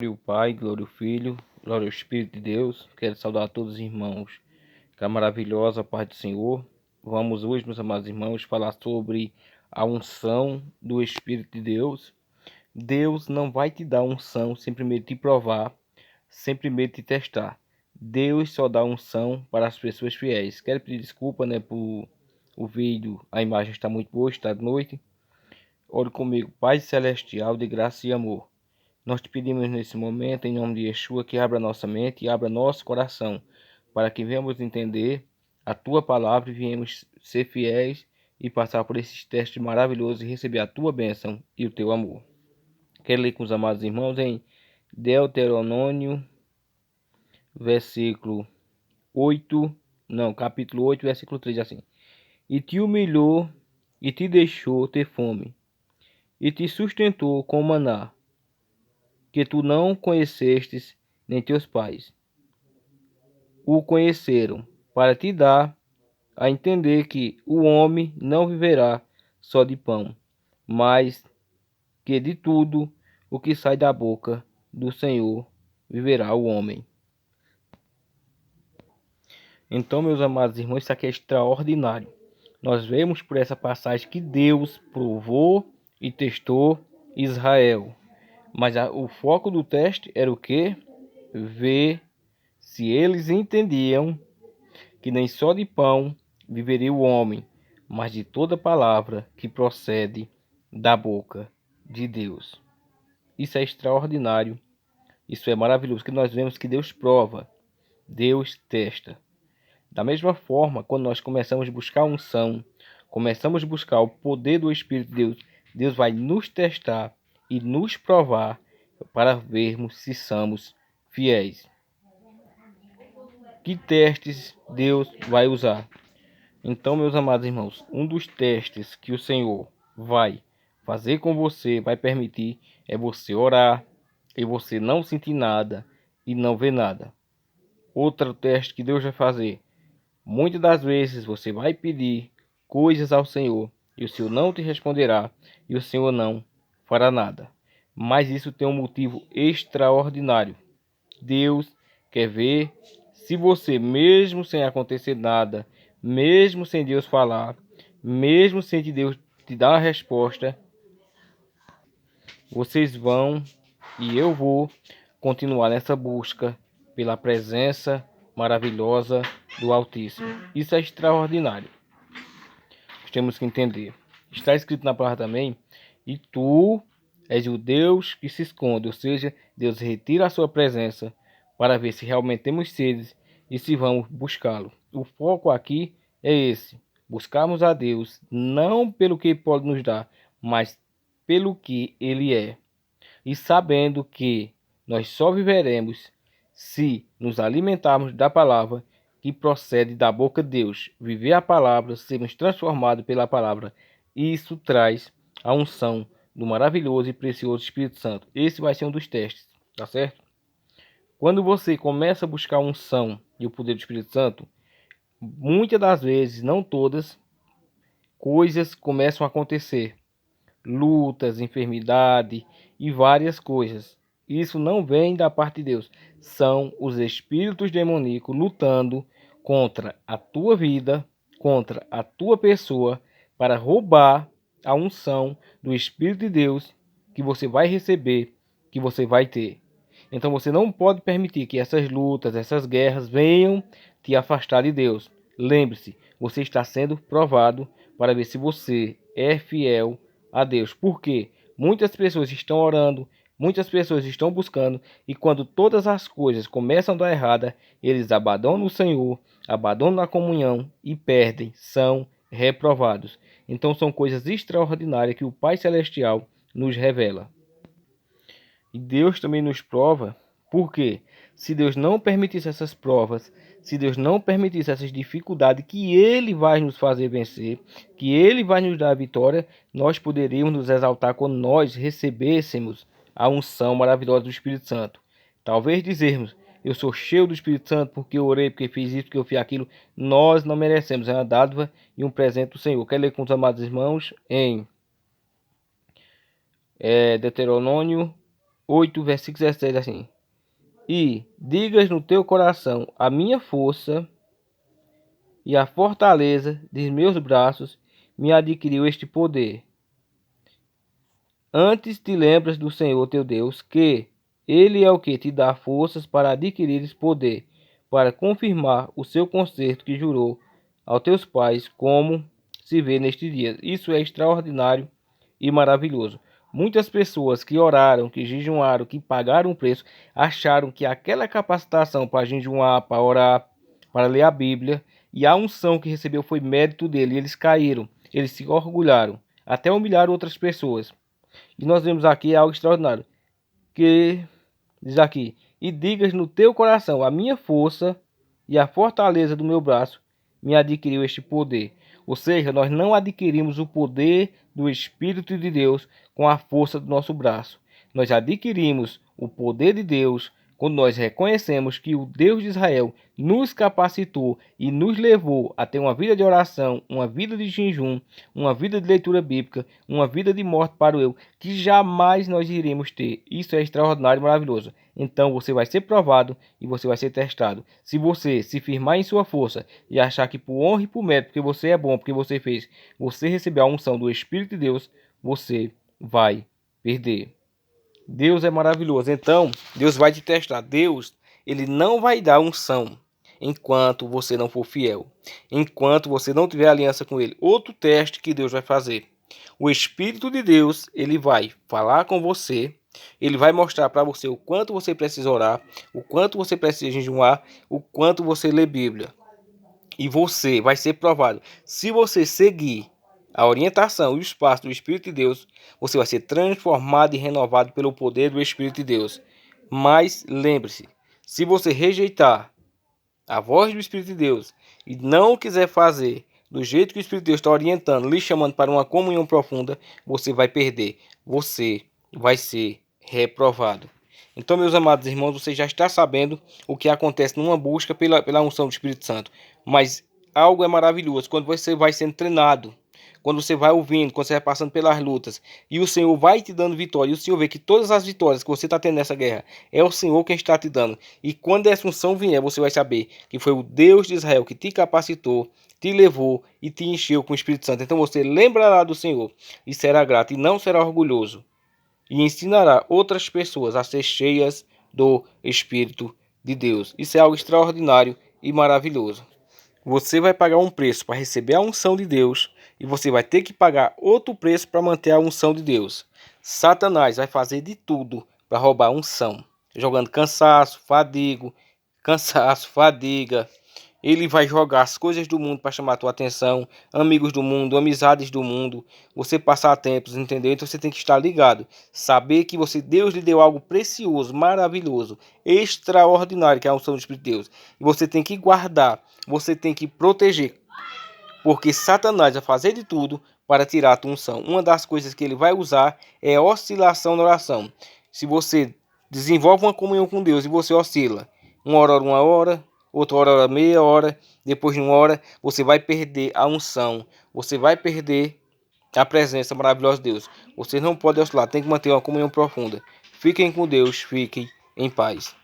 Glória ao Pai, glória ao Filho, glória ao Espírito de Deus. Quero saudar a todos os irmãos com a maravilhosa paz do Senhor. Vamos hoje, meus amados irmãos, falar sobre a unção do Espírito de Deus. Deus não vai te dar unção sem primeiro te provar, sem primeiro te testar. Deus só dá unção para as pessoas fiéis. Quero pedir desculpa, por o vídeo, a imagem está muito boa, está de noite. Ore comigo, Pai Celestial de graça e amor. Nós te pedimos nesse momento, em nome de Yeshua, que abra nossa mente e abra nosso coração, para que venhamos entender a tua palavra e venhamos ser fiéis e passar por esses testes maravilhosos e receber a tua bênção e o teu amor. Quero ler com os amados irmãos em Deuteronômio, capítulo 8, versículo 3, assim. E te humilhou e te deixou ter fome, e te sustentou com maná, que tu não conhecestes, nem teus pais o conheceram, para te dar a entender que o homem não viverá só de pão, mas que de tudo o que sai da boca do Senhor viverá o homem. Então, meus amados irmãos, isso aqui é extraordinário. Nós vemos por essa passagem que Deus provou e testou Israel. Mas o foco do teste era o quê? Ver se eles entendiam que nem só de pão viveria o homem, mas de toda palavra que procede da boca de Deus. Isso é extraordinário, isso é maravilhoso, que nós vemos que Deus prova, Deus testa. Da mesma forma, quando nós começamos a buscar a unção, começamos a buscar o poder do Espírito de Deus, Deus vai nos testar e nos provar para vermos se somos fiéis. Que testes Deus vai usar? Então, meus amados irmãos, um dos testes que o Senhor vai fazer com você, vai permitir, é você orar e você não sentir nada e não ver nada. Outro teste que Deus vai fazer, muitas das vezes você vai pedir coisas ao Senhor e o Senhor não te responderá e o Senhor não fará nada. Mas isso tem um motivo extraordinário. Deus quer ver se você, mesmo sem acontecer nada, mesmo sem Deus falar, mesmo sem Deus te dar uma resposta, vocês vão e eu vou continuar nessa busca pela presença maravilhosa do Altíssimo. Isso é extraordinário. Nós temos que entender. Está escrito na palavra também, e tu és o Deus que se esconde, ou seja, Deus retira a sua presença para ver se realmente temos sede e se vamos buscá-lo. O foco aqui é esse: buscarmos a Deus não pelo que Ele pode nos dar, mas pelo que Ele é. E sabendo que nós só viveremos se nos alimentarmos da palavra que procede da boca de Deus. Viver a palavra, sermos transformados pela palavra. Isso traz a unção do maravilhoso e precioso Espírito Santo. Esse vai ser um dos testes, tá certo? Quando você começa a buscar a unção e o poder do Espírito Santo, muitas das vezes, não todas, coisas começam a acontecer. Lutas, enfermidade e várias coisas. Isso não vem da parte de Deus. São os espíritos demoníacos lutando contra a tua vida, contra a tua pessoa, para roubar a unção do Espírito de Deus que você vai receber, que você vai ter. Então você não pode permitir que essas lutas, essas guerras venham te afastar de Deus. Lembre-se, você está sendo provado para ver se você é fiel a Deus. Porque muitas pessoas estão orando, muitas pessoas estão buscando, e quando todas as coisas começam a dar errada, eles abandonam o Senhor, abandonam a comunhão e perdem, são reprovados. Então são coisas extraordinárias que o Pai Celestial nos revela. E Deus também nos prova, porque se Deus não permitisse essas provas, se Deus não permitisse essas dificuldades que Ele vai nos fazer vencer, que Ele vai nos dar a vitória, nós poderíamos nos exaltar quando nós recebêssemos a unção maravilhosa do Espírito Santo. Talvez dizermos, eu sou cheio do Espírito Santo porque eu orei, porque fiz isso, porque eu fiz aquilo. Nós não merecemos, é uma dádiva e um presente do Senhor. Quero ler com os amados irmãos em Deuteronômio 8, versículo 17, assim. E digas no teu coração: a minha força e a fortaleza de meus braços me adquiriu este poder. Antes te lembras do Senhor teu Deus, que Ele é o que te dá forças para adquirir esse poder, para confirmar o seu concerto que jurou aos teus pais, como se vê neste dia. Isso é extraordinário e maravilhoso. Muitas pessoas que oraram, que jejuaram, que pagaram o preço, acharam que aquela capacitação para jejuar, para orar, para ler a Bíblia e a unção que recebeu foi mérito dele. E eles caíram, eles se orgulharam, até humilharam outras pessoas. E nós vemos aqui algo extraordinário, que diz aqui: e digas no teu coração: a minha força e a fortaleza do meu braço me adquiriu este poder. Ou seja, nós não adquirimos o poder do Espírito de Deus com a força do nosso braço. Nós adquirimos o poder de Deus quando nós reconhecemos que o Deus de Israel nos capacitou e nos levou a ter uma vida de oração, uma vida de jejum, uma vida de leitura bíblica, uma vida de morte para o eu, que jamais nós iremos ter. Isso é extraordinário e maravilhoso. Então você vai ser provado e você vai ser testado. Se você se firmar em sua força e achar que por honra e por mérito, porque você é bom, porque você fez, você receber a unção do Espírito de Deus, você vai perder. Deus é maravilhoso. Então, Deus vai te testar. Deus, ele não vai dar unção enquanto você não for fiel. Enquanto você não tiver aliança com ele. Outro teste que Deus vai fazer. O Espírito de Deus, ele vai falar com você. Ele vai mostrar para você o quanto você precisa orar, o quanto você precisa jejuar, o quanto você lê Bíblia. E você vai ser provado. Se você seguir a orientação e o espaço do Espírito de Deus, você vai ser transformado e renovado pelo poder do Espírito de Deus. Mas lembre-se, se você rejeitar a voz do Espírito de Deus e não quiser fazer do jeito que o Espírito de Deus está orientando, lhe chamando para uma comunhão profunda, você vai perder. Você vai ser reprovado. Então, meus amados irmãos, você já está sabendo o que acontece numa busca pela unção do Espírito Santo. Mas algo é maravilhoso quando você vai sendo treinado, quando você vai ouvindo, quando você vai passando pelas lutas, e o Senhor vai te dando vitória, e o Senhor vê que todas as vitórias que você está tendo nessa guerra, é o Senhor quem está te dando. E quando essa unção vier, você vai saber que foi o Deus de Israel que te capacitou, te levou e te encheu com o Espírito Santo. Então você lembrará do Senhor e será grato e não será orgulhoso. E ensinará outras pessoas a ser cheias do Espírito de Deus. Isso é algo extraordinário e maravilhoso. Você vai pagar um preço para receber a unção de Deus e você vai ter que pagar outro preço para manter a unção de Deus. Satanás vai fazer de tudo para roubar a unção, jogando fadiga. Ele vai jogar as coisas do mundo para chamar a tua atenção, amigos do mundo, amizades do mundo, você passar tempos, entendeu? Então você tem que estar ligado, saber que Deus lhe deu algo precioso, maravilhoso, extraordinário, que é a unção do Espírito de Deus. E você tem que guardar, você tem que proteger, porque Satanás vai fazer de tudo para tirar a tua unção. Uma das coisas que ele vai usar é a oscilação na oração. Se você desenvolve uma comunhão com Deus e você oscila, uma hora, outra hora, meia hora, depois de uma hora, você vai perder a unção, você vai perder a presença maravilhosa de Deus. Você não pode oscilar, tem que manter uma comunhão profunda. Fiquem com Deus, fiquem em paz.